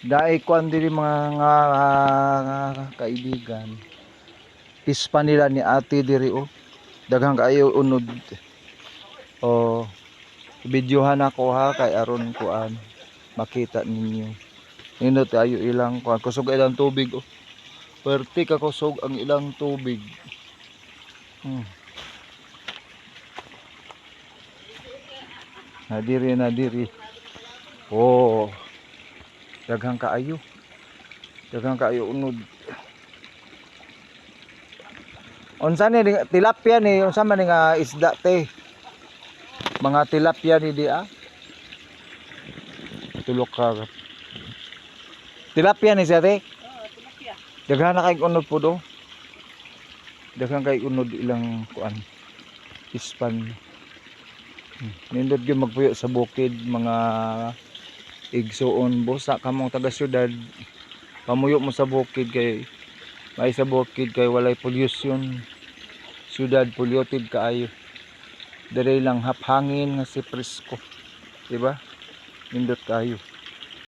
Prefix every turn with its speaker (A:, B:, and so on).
A: Dai kuan diri mga kaibigan. Pispa nila ni ate diri oh. Daghang kaayo unod. Oh, videohan ako ha kay aron kuan makita ninyo. Nindot ayo ilang kuan kusog ilang tubig oh. Perti ka kusog ang ilang tubig. Nadiri. Oh, daghang kaayo. Daghang kaayo unod. Unsa ni tilapia ni unsa man nga isda te? Mga tilapia ni di ah. Tulok ka. Tilapia ni siya te?
B: Oo, tilapia.
A: Daghan na kay unod po do. Daghan kay unod ilang kuan. Ispan. Nindot gyud magpuyo sa bukid mga igsuon busa kamong taga syudad. Pamuyo mo sa bukid kay may sa bukid kay walay pollution. Syudad polluted kaayo. Dere lang haphangin nga si presko. Diba? Nindot kaayo.